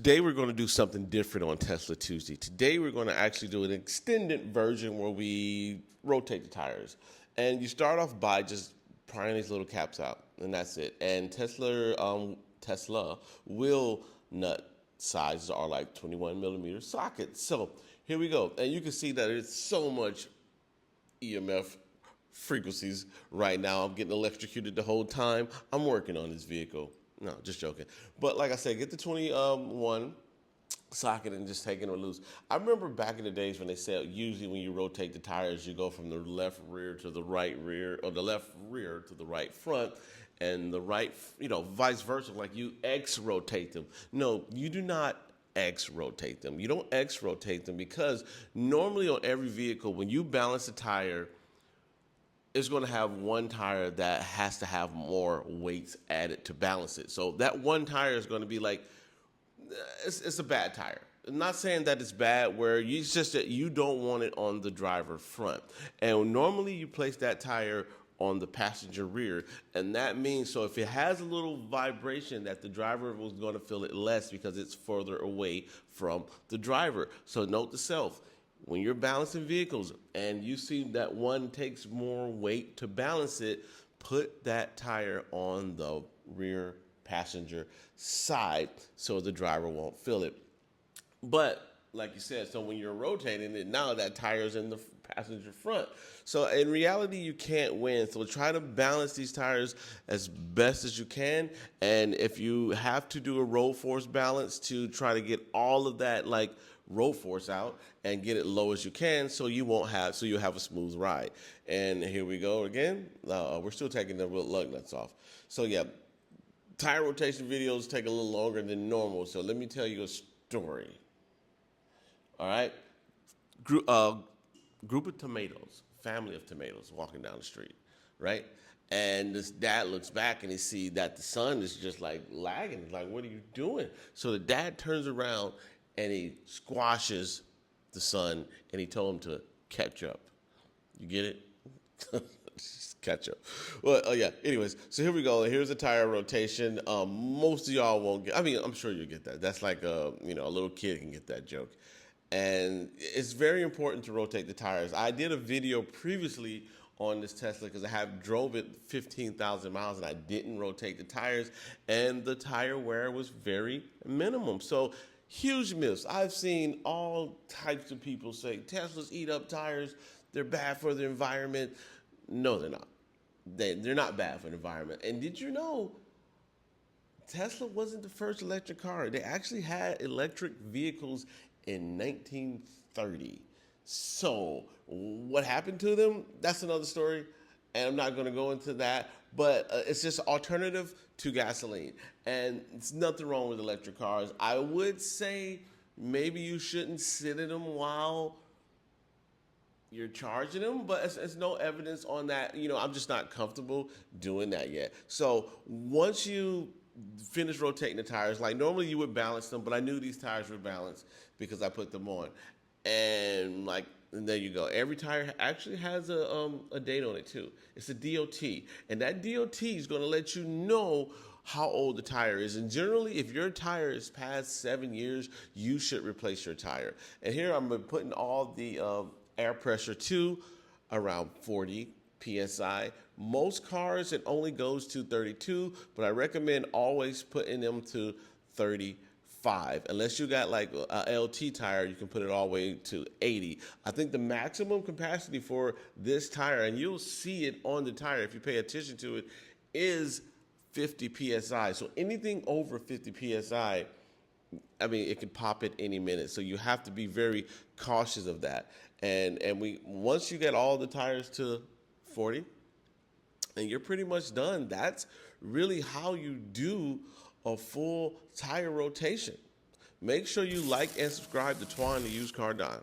Today we're going to do something different on Tesla Tuesday. Today we're going to actually do an extended version where we rotate the tires. And you start off by just prying these little caps out, and that's it. And Tesla wheel nut sizes are like 21 millimeter sockets. So here we go. And you can see that it's so much EMF frequencies right now. I'm getting electrocuted the whole time. I'm working on this vehicle. No, just joking. But like I said, get the 21 socket and just taking it loose. I remember back in the days when they said usually when you rotate the tires, you go from the left rear to the right rear, or the left rear to the right front, and the right, vice versa, like you X rotate them. No, you do not X rotate them. You don't X rotate them because normally on every vehicle, when you balance a tire, it's going to have one tire that has to have more weights added to balance it. So that one tire is going to be like, it's a bad tire. I'm not saying that it's bad, it's just that you don't want it on the driver front. And normally you place that tire on the passenger rear. And that means, so if it has a little vibration, that the driver was going to feel it less because it's further away from the driver. So note to self, when you're balancing vehicles and you see that one takes more weight to balance it, put that tire on the rear passenger side so the driver won't feel it. But like you said, so when you're rotating it, now that tire's in the passenger front. So in reality, you can't win. So try to balance these tires as best as you can. And if you have to do a road force balance to try to get all of that like road force out and get it low as you can, so you'll have a smooth ride. And here we go again. We're still taking the lug nuts off. So yeah, tire rotation videos take a little longer than normal. So let me tell you a story. All right, group of tomatoes, family of tomatoes walking down the street, right? And this dad looks back and he sees that the son is just like lagging. He's like, what are you doing? So the dad turns around and he squashes the son and he told him to catch up. You get it? Catch up. Well, oh yeah. Anyways, so here we go. Here's a tire rotation. Most of y'all won't get. I mean, I'm sure you'll get that. That's like a little kid can get that joke. And it's very important to rotate the tires. I did a video previously on this Tesla because I drove it 15,000 miles and I didn't rotate the tires, and the tire wear was very minimum. So huge myths. I've seen all types of people say Teslas eat up tires. They're bad for the environment. No, they're not. They're not bad for the environment. And did you know Tesla wasn't the first electric car? They actually had electric vehicles in 1930. So what happened to them? That's another story, and I'm not going to go into that. But it's just an alternative to gasoline, and it's nothing wrong with electric cars. I would say maybe you shouldn't sit in them while you're charging them, but it's no evidence on that. I'm just not comfortable doing that yet. So once you finish rotating the tires, like normally you would balance them, but I knew these tires were balanced because I put them on. And there you go. Every tire actually has a date on it too. It's a DOT, and that DOT is going to let you know how old the tire is. And generally, if your tire is past 7 years, you should replace your tire. And here I'm putting all the air pressure to around 40 PSI. Most cars, it only goes to 32, but I recommend always putting them to 35. Unless you got like a LT tire, you can put it all the way to 80. I think the maximum capacity for this tire, and you'll see it on the tire if you pay attention to it, is 50 PSI. So anything over 50 PSI, I mean, it could pop at any minute. So you have to be very cautious of that. And once you get all the tires to 40, and you're pretty much done. That's really how you do a full tire rotation. Make sure you like and subscribe to Twan the Used Car Don.